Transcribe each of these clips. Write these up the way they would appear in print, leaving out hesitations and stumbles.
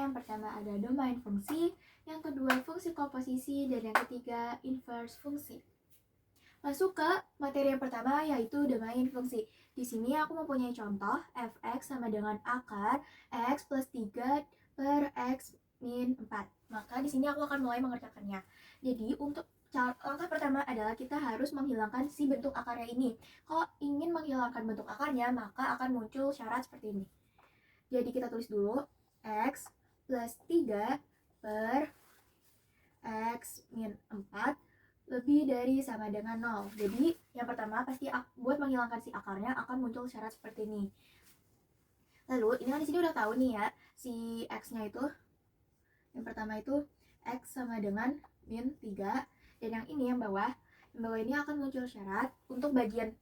yang pertama ada domain fungsi, yang kedua fungsi komposisi, dan yang ketiga inverse fungsi. Masuk ke materi yang pertama yaitu domain fungsi. Di sini aku mempunyai contoh fx sama dengan akar x plus 3 per x min 4. Maka di sini aku akan mulai mengerjakannya. Jadi untuk langkah pertama adalah kita harus menghilangkan si bentuk akarnya ini. Kalau ingin menghilangkan bentuk akarnya, maka akan muncul syarat seperti ini. Jadi kita tulis dulu x plus 3 per x min 4 lebih dari sama dengan 0. Jadi yang pertama pasti buat menghilangkan si akarnya akan muncul syarat seperti ini. Lalu ini kan di sini udah tahu nih ya, si x-nya itu yang pertama itu x sama dengan min 3, dan yang ini yang bawah ini akan muncul syarat untuk bagian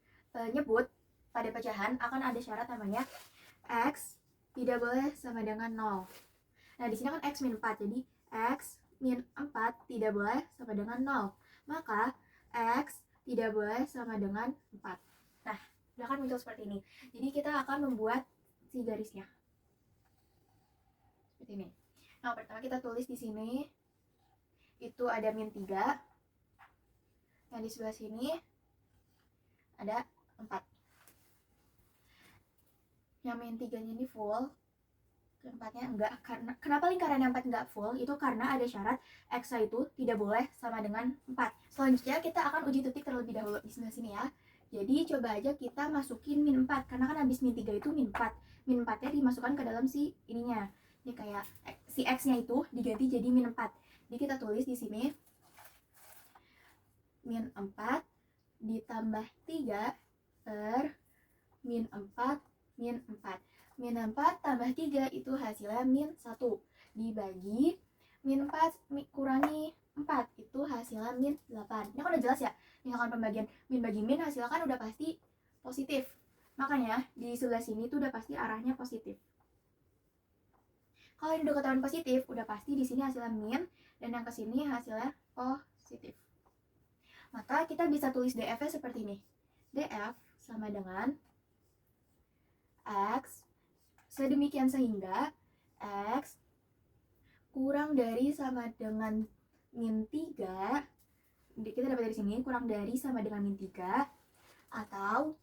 nyebut pada pecahan akan ada syarat namanya x tidak boleh sama dengan 0. Nah di sini kan x min 4, jadi x min 4 tidak boleh sama dengan 0. Maka x tidak boleh sama dengan 4. Nah, udah kan muncul seperti ini. Jadi kita akan membuat si garisnya. Seperti ini. Nah, pertama kita tulis di sini itu ada min 3. Yang di sebelah sini ada 4. Yang min 3-nya ini full, keempatnya enggak. Kenapa lingkaran yang 4 enggak full? Itu karena ada syarat x itu tidak boleh sama dengan 4. Selanjutnya kita akan uji titik terlebih dahulu di sebelah sini ya. Jadi coba aja kita masukin min 4, karena kan habis min 3 itu min 4. Min 4-nya dimasukkan ke dalam si ininya. Ini kayak si x-nya itu diganti jadi min 4. Jadi kita tulis di sini min 4 ditambah 3 per min 4 min 4. Min 4 tambah 3 itu hasilnya min 1. Dibagi min 4 kurangi 4 itu hasilnya min 8. Ini kan udah jelas ya. Misalkan pembagian min bagi min hasilnya kan udah pasti positif. Makanya di sebelah sini tuh udah pasti arahnya positif. Kalau ini udah ketahuan positif, udah pasti di sini hasilnya min, dan yang kesini hasilnya positif. Maka kita bisa tulis df-nya seperti ini. df sama dengan x sedemikian sehingga x kurang dari sama dengan min 3. Kita dapat dari sini kurang dari sama dengan min 3, atau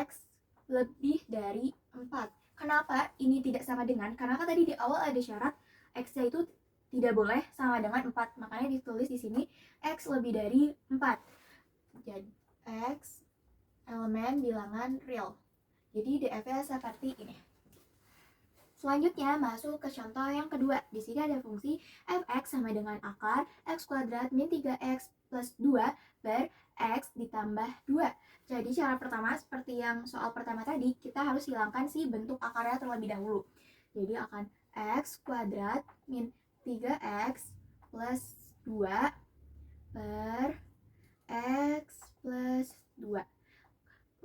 x lebih dari 4. Kenapa ini tidak sama dengan? Karena kan tadi di awal ada syarat x-nya itu tidak boleh sama dengan 4. Makanya ditulis di sini x lebih dari 4. Jadi x elemen bilangan real. Jadi df-nya seperti ini. Selanjutnya masuk ke contoh yang kedua. Di sini ada fungsi fx sama dengan akar x kuadrat min 3x plus 2 per x ditambah 2. Jadi cara pertama seperti yang soal pertama tadi, kita harus hilangkan si bentuk akarnya terlebih dahulu. Jadi akan x kuadrat min 3x plus 2 per x plus 2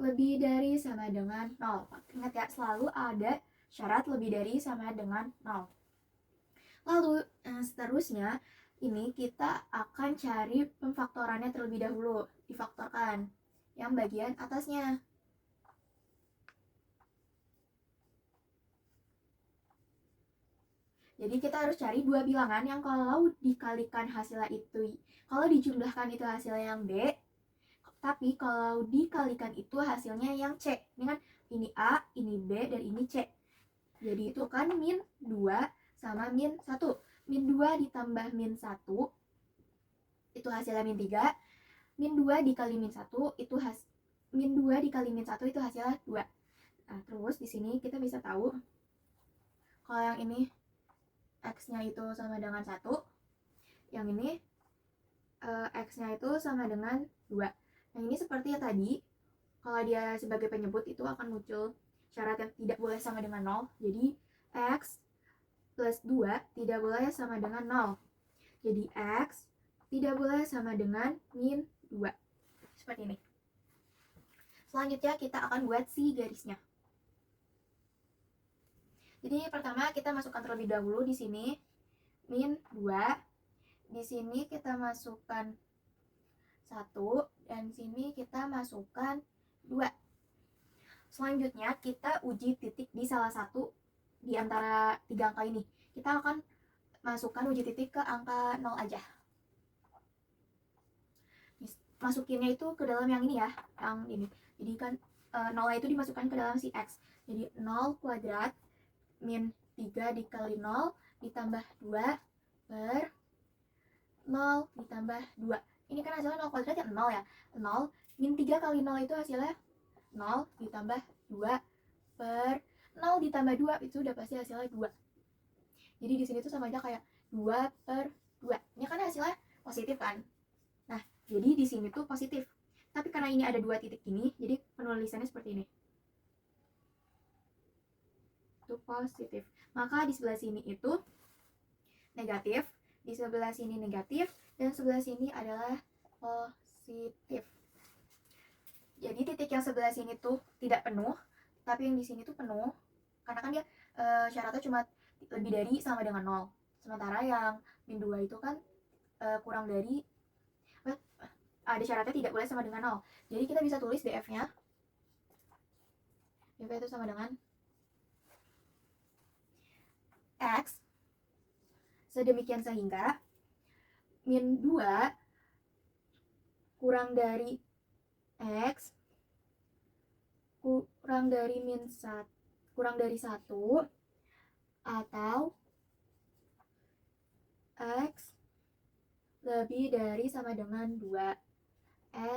lebih dari sama dengan 0. Ingat ya, selalu ada syarat lebih dari sama dengan 0. Lalu seterusnya ini kita akan cari pemfaktorannya terlebih dahulu. Difaktorkan yang bagian atasnya. Jadi kita harus cari dua bilangan yang kalau dikalikan hasilnya itu, kalau dijumlahkan itu hasilnya yang B, tapi kalau dikalikan itu hasilnya yang C. Ini kan ini A, ini B, dan ini C. Jadi itu kan min 2 sama min 1. Min 2 ditambah min 1 itu hasilnya min 3. Min 2 dikali min 1 itu min 2 dikali min 1 itu hasilnya 2. Nah, terus di sini kita bisa tahu kalau yang ini x-nya itu sama dengan 1, yang ini x-nya itu sama dengan 2. Yang ini seperti yang tadi, kalau dia sebagai penyebut itu akan muncul syarat yang tidak boleh sama dengan 0. Jadi x plus 2 tidak boleh sama dengan 0. Jadi x tidak boleh sama dengan min 2. Seperti ini. Selanjutnya kita akan buat si garisnya. Jadi pertama kita masukkan terlebih dahulu di sini min 2. Di sini kita masukkan 1, dan sini kita masukkan 2. Selanjutnya kita uji titik di salah satu di antara 3 angka ini. Kita akan masukkan uji titik ke angka 0 aja. Masukinnya itu ke dalam yang ini ya, yang ini. Jadi kan 0 itu dimasukkan ke dalam si X. Jadi 0 kuadrat min 3 dikali 0 ditambah 2 per 0 ditambah 2. Ini kan hasilnya 0 kuadrat ya 0 ya. 0 min 3 kali 0 itu hasilnya 0 ditambah 2 per 0 ditambah 2 itu udah pasti hasilnya 2. Jadi di sini tuh sama aja kayak 2 per 2. Ini kan hasilnya positif kan. Nah, jadi di sini tuh positif. Tapi karena ini ada 2 titik gini, jadi penulisannya seperti ini. Itu positif. Maka di sebelah sini itu negatif, di sebelah sini negatif, dan sebelah sini adalah positif. Jadi titik yang sebelah sini tuh tidak penuh, tapi yang di sini tuh penuh, karena kan dia syaratnya cuma lebih dari sama dengan 0. Sementara yang min 2 itu kan kurang dari, ada syaratnya tidak boleh sama dengan 0. Jadi kita bisa tulis df-nya. df itu sama dengan X sedemikian sehingga min 2 kurang dari X kurang dari min 1 kurang dari 1 atau X lebih dari sama dengan 2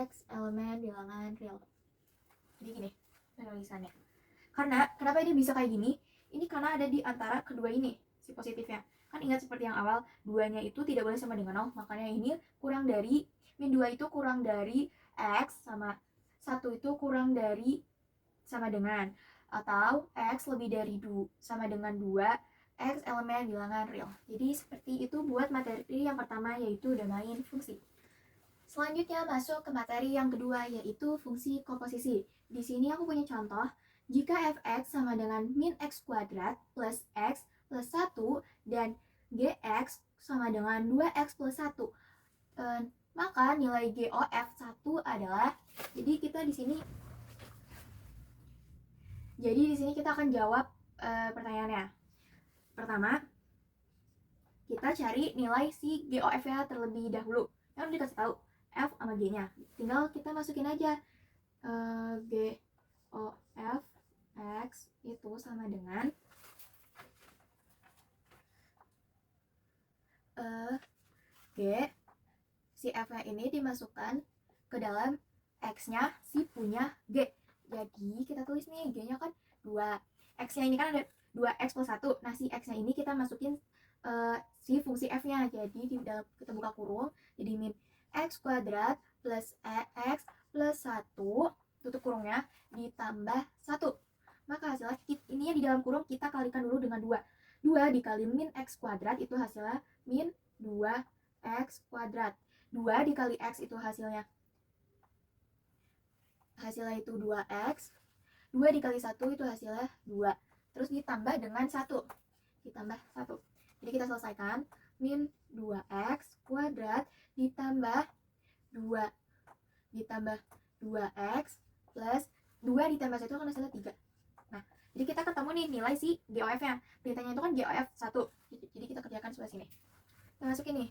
X elemen bilangan real. Jadi gini penulisannya. Kenapa ini bisa kayak gini? Ini karena ada di antara kedua ini, si positifnya. Kan ingat seperti yang awal, 2-nya itu tidak boleh sama dengan 0, makanya ini kurang dari, min 2 itu kurang dari X, sama 1 itu kurang dari sama dengan, atau X lebih dari sama dengan 2 X elemen bilangan real. Jadi seperti itu buat materi yang pertama, yaitu domain fungsi. Selanjutnya masuk ke materi yang kedua, yaitu fungsi komposisi. Di sini aku punya contoh, jika fx sama dengan min x kuadrat plus x plus 1 dan gx sama dengan 2x plus 1, maka nilai GOF 1 adalah, jadi di sini kita akan jawab pertanyaannya. Pertama, kita cari nilai si GOF-nya terlebih dahulu. Yang dikasih tahu F sama G-nya. Tinggal kita masukin aja GOF X itu sama dengan G, si F-nya ini dimasukkan ke dalam X-nya si punya G. Jadi kita tulis nih, G-nya kan 2. X-nya ini kan ada 2X plus 1. Nah, si X-nya ini kita masukin si fungsi F-nya. Jadi di dalam kita buka kurung, jadi min X kuadrat plus X plus 1, tutup kurungnya, ditambah 1. Maka hasilnya ini di dalam kurung kita kalikan dulu dengan 2. 2 dikali min X kuadrat itu hasilnya min 2X kuadrat. 2 dikali X itu hasilnya itu 2X. 2 dikali 1 itu hasilnya 2. Terus ditambah dengan 1. Jadi kita selesaikan, min 2X kuadrat ditambah 2x plus 2 ditambah 1 kan hasilnya 3. Nah, jadi kita ketemu nih nilai si GOF-nya. Perintahnya itu kan GOF 1. Jadi kita kerjakan sebelah sini. Kita masukin nih,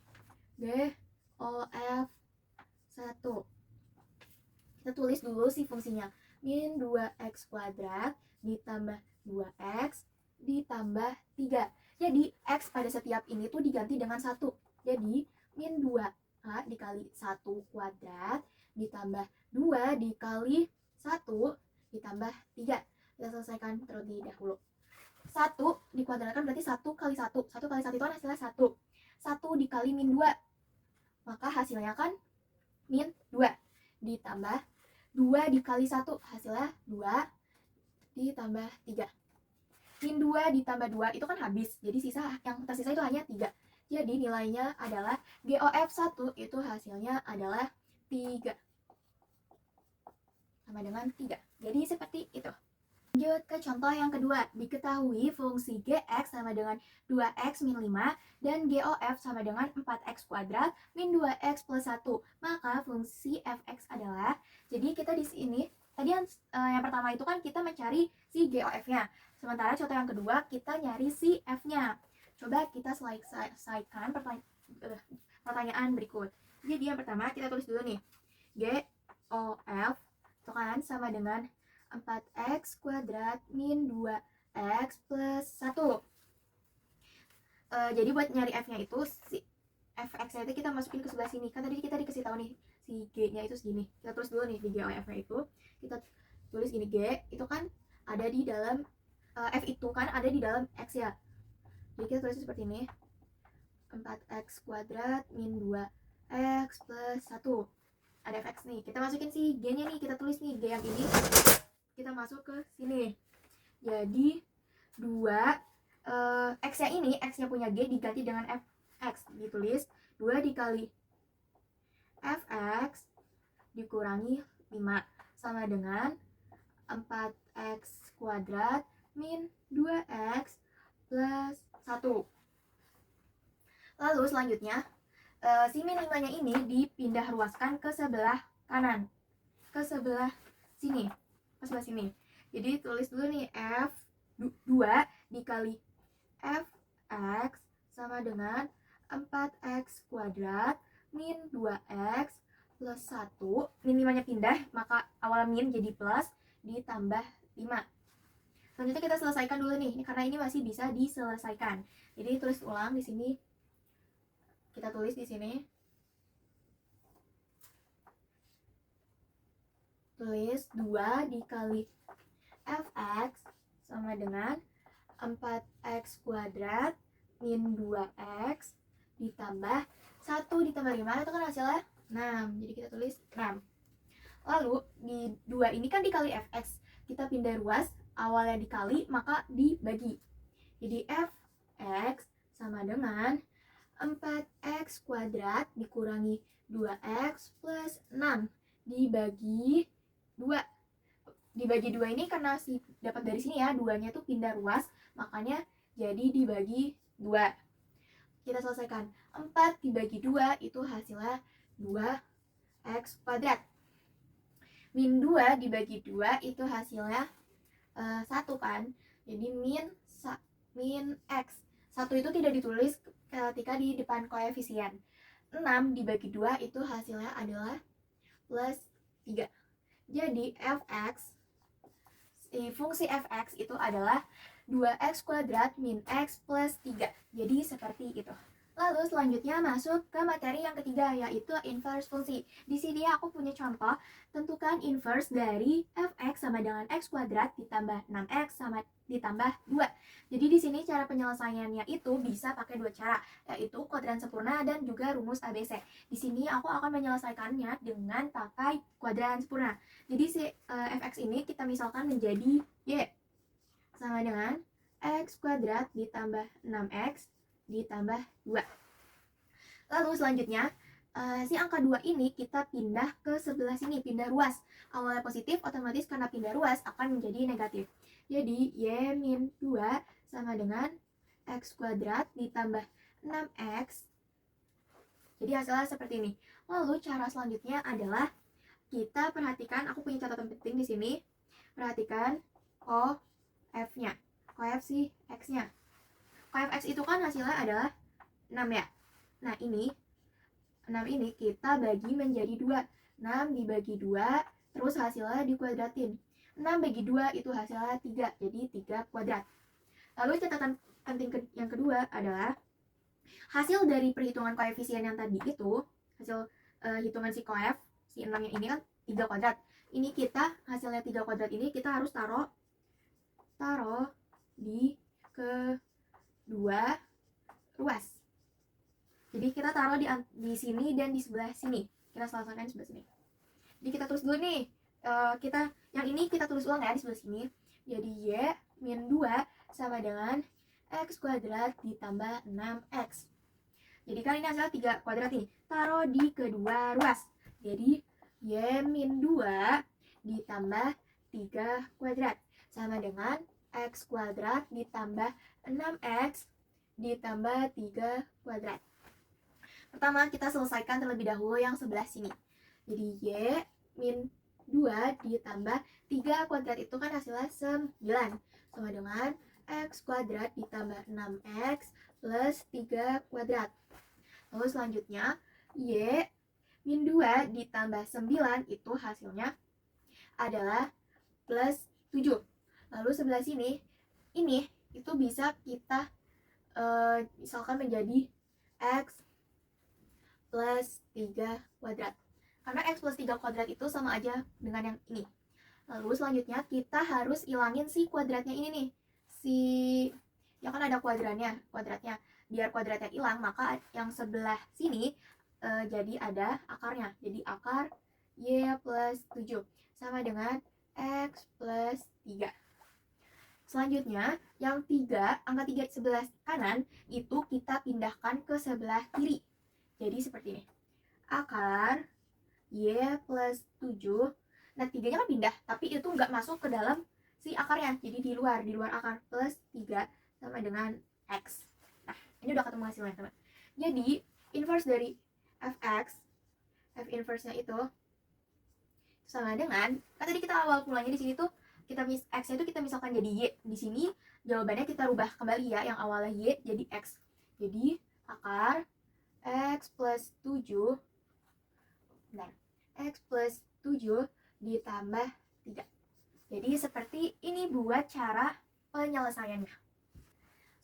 GOF 1. Kita tulis dulu si fungsinya. Min 2x kuadrat ditambah 2x ditambah 3. Jadi X pada setiap ini tuh diganti dengan 1. Jadi min 2A dikali 1 kuadrat ditambah 2 dikali 1 ditambah 3. Kita selesaikan terlebih dahulu. 1 dikuadratkan berarti 1 kali 1. 1 kali 1 itu kan hasilnya 1. 1 dikali min 2. Maka hasilnya kan min 2. Ditambah 2 dikali 1. Hasilnya 2 ditambah 3. Min 2 ditambah 2 itu kan habis. Jadi yang tersisa itu hanya 3. Jadi nilainya adalah GOF 1 itu hasilnya adalah 3. Sama dengan 3. Jadi seperti itu. Lanjut ke contoh yang kedua. Diketahui fungsi GX sama dengan 2X min 5 dan GOF sama dengan 4X kuadrat min 2X plus 1. Maka fungsi FX adalah, jadi kita di sini tadi yang pertama itu kan kita mencari si GOF-nya. Sementara contoh yang kedua kita nyari si F-nya. Coba kita selesaikan pertanyaan berikut. Jadi yang pertama kita tulis dulu nih. GOF itu kan sama dengan 4x kuadrat min 2x plus 1. Jadi buat nyari F-nya itu si fx-nya itu kita masukin ke sebelah sini. Kan tadi kita dikasih tahu nih si G-nya itu segini. Kita tulis dulu nih di GOF-nya itu. Kita tulis gini, G itu kan ada di dalam F itu kan ada di dalam X ya. Jadi kita tulis seperti ini. 4x kuadrat min 2x plus 1. Ada fx nih. Kita masukin si G-nya nih. Kita tulis nih G yang ini. Kita masuk ke sini. Jadi 2 X-nya ini, X-nya punya G diganti dengan Fx. Ditulis 2 dikali Fx dikurangi 5 sama dengan 4x kuadrat min 2x plus 1. Lalu selanjutnya si min 5-nya ini dipindah ruaskan ke sebelah kanan, ke sebelah sini, ke sebelah sini. Jadi tulis dulu nih F 2 dikali Fx sama dengan 4x kuadrat min 2x plus 1. Min 5-nya pindah, maka awal min jadi plus ditambah 5. Selanjutnya kita selesaikan dulu nih, karena ini masih bisa diselesaikan. Jadi tulis ulang di sini. Kita tulis di sini. Tulis 2 dikali Fx sama dengan 4x kuadrat min 2x ditambah 1 ditambah 5 itu kan hasilnya 6. Jadi kita tulis 6. Lalu di 2 ini kan dikali Fx. Kita pindah ruas, awalnya dikali maka dibagi. Jadi Fx sama dengan 4x kuadrat dikurangi 2x plus 6 dibagi 2. Dibagi 2 ini karena dapat dari sini ya, 2-nya tuh pindah ruas, makanya jadi dibagi 2. Kita selesaikan. 4 dibagi 2 itu hasilnya 2x kuadrat. Min 2 dibagi 2 itu hasilnya 1 kan. Jadi min x. 1 itu tidak ditulis ketika di depan koefisien. 6 dibagi 2 itu hasilnya adalah plus 3. Jadi fx, fungsi fx itu adalah 2x kuadrat min x plus 3. Jadi seperti itu. Lalu selanjutnya masuk ke materi yang ketiga, yaitu inverse fungsi. Di sini aku punya contoh, tentukan inverse dari fx sama dengan x kuadrat ditambah 6x sama ditambah 2. Jadi di sini cara penyelesaiannya itu bisa pakai dua cara, yaitu kuadran sempurna dan juga rumus ABC. Di sini aku akan menyelesaikannya dengan pakai kuadran sempurna. Jadi si fx ini kita misalkan menjadi y sama dengan x kuadrat ditambah 6x ditambah 2. Lalu selanjutnya si angka 2 ini kita pindah ke sebelah sini, pindah ruas. Awalnya positif, otomatis karena pindah ruas akan menjadi negatif. Jadi y min 2 sama dengan x kuadrat ditambah 6x. Jadi hasilnya seperti ini. Lalu cara selanjutnya adalah kita perhatikan, aku punya catatan penting di sini. Perhatikan f-nya, f si x-nya. F(x) itu kan hasilnya adalah 6 ya. Nah ini 6 ini kita bagi menjadi 2. 6 dibagi 2 terus hasilnya dikuadratin. 6 bagi 2 itu hasilnya 3. Jadi 3 kuadrat. Lalu catatan penting yang kedua adalah hasil dari perhitungan koefisien yang tadi itu, hasil hitungan si koef, si 6 yang ini kan 3 kuadrat. Ini kita hasilnya 3 kuadrat ini kita harus taruh di kedua ruas. Jadi kita taruh di sini dan di sebelah sini. Kita selesaikan di sebelah sini. Jadi kita tulis dulu nih. Yang ini kita tulis ulang ya di sebelah sini. Jadi y min 2 sama dengan x kuadrat ditambah 6x. Jadi kan ini hasilnya 3 kuadrat nih. Taruh di kedua ruas. Jadi y min 2 ditambah 3 kuadrat sama dengan x kuadrat ditambah 6x ditambah 3 kuadrat. Pertama kita selesaikan terlebih dahulu yang sebelah sini. Jadi y min 2 ditambah 3 kuadrat itu kan hasilnya 9, sama dengan X kuadrat ditambah 6X plus 3 kuadrat. Lalu selanjutnya, Y min 2 ditambah 9 itu hasilnya adalah plus 7. Lalu sebelah sini, ini itu bisa kita misalkan menjadi X plus 3 kuadrat. Karena X plus 3 kuadrat itu sama aja dengan yang ini. Lalu selanjutnya kita harus ilangin si kuadratnya ini nih. Ya kan ada kuadratnya. Biar kuadratnya hilang, maka yang sebelah sini jadi ada akarnya. Jadi akar Y plus 7 sama dengan X plus 3. Selanjutnya, yang 3, angka 3 sebelah kanan itu kita pindahkan ke sebelah kiri. Jadi seperti ini. Akar Y plus 7. Nah, 3-nya kan pindah, tapi itu nggak masuk ke dalam si akarnya. Jadi di luar akar plus 3 sama dengan X. Nah, ini udah ketemu hasilnya, teman. Jadi, inverse dari Fx, F inverse-nya itu sama dengan, kan tadi kita awal mulanya di sini tuh X-nya itu kita misalkan jadi Y. Di sini jawabannya kita rubah kembali ya, yang awalnya Y jadi X. Jadi, akar X plus 7 X plus 7 ditambah 3. Jadi seperti ini buat cara penyelesaiannya.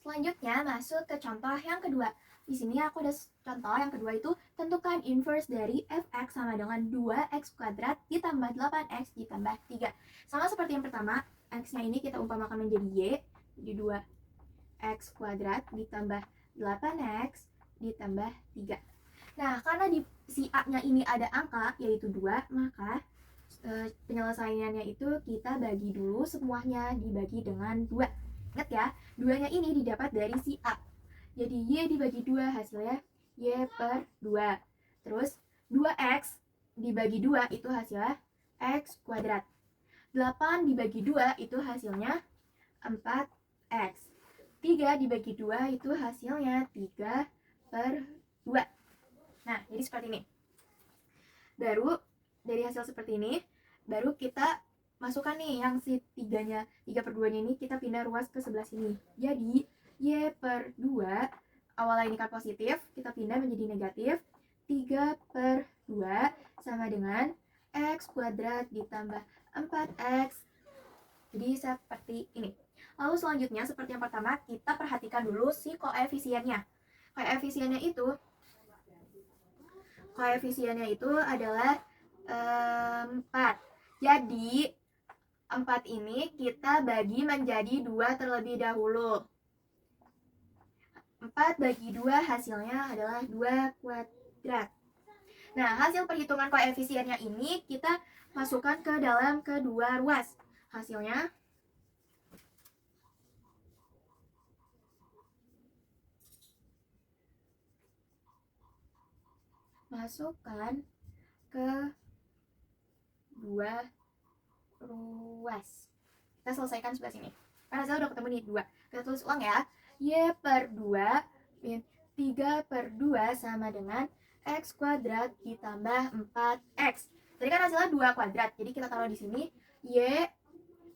Selanjutnya masuk ke contoh yang kedua. Di sini aku ada contoh yang kedua itu tentukan inverse dari Fx sama dengan 2x kuadrat ditambah 8x ditambah 3. Sama seperti yang pertama, x-nya ini kita umpamakan menjadi y, jadi 2x kuadrat ditambah 8x ditambah 3. Nah, karena di si A-nya ini ada angka, yaitu 2, maka penyelesaiannya itu kita bagi dulu semuanya dibagi dengan 2. Ingat ya, 2-nya ini didapat dari si A. Jadi Y dibagi 2 hasilnya Y per 2. Terus 2X dibagi 2 itu hasilnya X kuadrat. 8 dibagi 2 itu hasilnya 4X. 3 dibagi 2 itu hasilnya 3 per 2. Nah, jadi seperti ini. Baru dari hasil seperti ini, baru kita masukkan nih yang si 3 per 2-nya ini kita pindah ruas ke sebelah sini. Jadi Y per 2, awalnya ini kan positif, kita pindah menjadi negatif. 3 per 2 sama dengan X kuadrat ditambah 4X. Jadi seperti ini. Lalu selanjutnya, seperti yang pertama, kita perhatikan dulu si koefisiennya. Koefisiennya itu adalah 4. Jadi 4 ini kita bagi menjadi 2 terlebih dahulu. 4 bagi 2 hasilnya adalah 2 kuadrat. Nah, hasil perhitungan koefisiennya ini kita masukkan ke dalam kedua ruas. Hasilnya masukkan ke dua ruas. Kita selesaikan sebelah sini. Karena hasilnya udah ketemu nih 2. Kita tulis ulang ya. Y per 2 min 3 per 2 sama dengan X kuadrat ditambah 4X. Tadi kan hasilnya 2 kuadrat. Jadi kita taruh di sini Y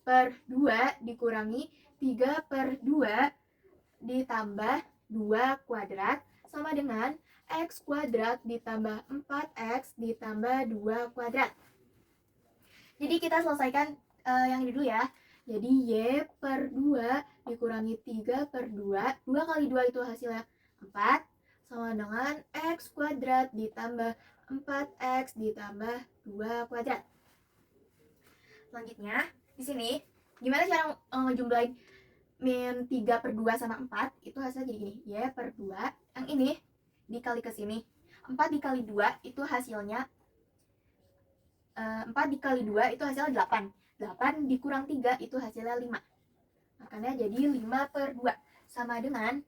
per 2 dikurangi 3 per 2 ditambah 2 kuadrat sama dengan X kuadrat ditambah 4X ditambah 2 kuadrat. Jadi kita selesaikan yang ini dulu ya. Jadi Y per 2 dikurangi 3 per 2. 2 kali 2 itu hasilnya 4. Sama dengan X kuadrat ditambah 4X ditambah 2 kuadrat. Selanjutnya, di sini, gimana cara ngejumlahin min 3 per 2 sama 4? Itu hasilnya jadi gini. Y per 2. Yang ini dikali ke sini. 4 dikali 2 itu hasilnya 4 dikali 2 itu hasilnya 8. 8 dikurang 3 itu hasilnya 5. Makanya jadi 5 per 2 sama dengan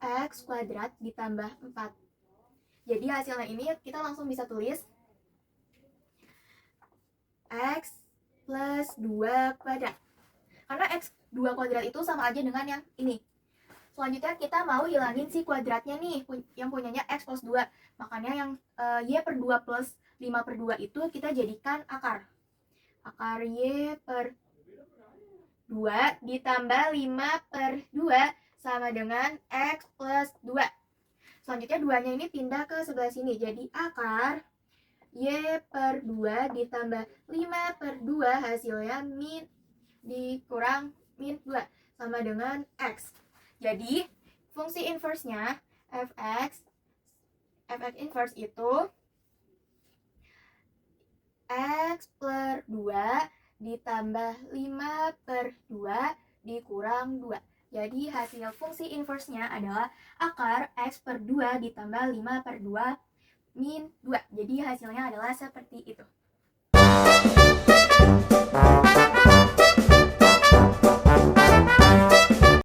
X kuadrat ditambah 4. Jadi hasilnya ini kita langsung bisa tulis X plus 2 kuadrat. Karena X 2 kuadrat itu sama aja dengan yang ini. Selanjutnya kita mau hilangin si kuadratnya nih, yang punyanya X plus 2. Makanya yang Y per 2 plus 5 per 2 itu kita jadikan akar. Akar Y per 2 ditambah 5 per 2 sama dengan X plus 2. Selanjutnya 2-nya ini pindah ke sebelah sini. Jadi akar Y per 2 ditambah 5 per 2 hasilnya min dikurang min 2 sama dengan X. Jadi fungsi inverse-nya fx inverse itu X per 2 ditambah 5 per 2 dikurang 2. Jadi hasil fungsi inverse-nya adalah akar X per 2 ditambah 5 per 2 min 2. Jadi hasilnya adalah seperti itu.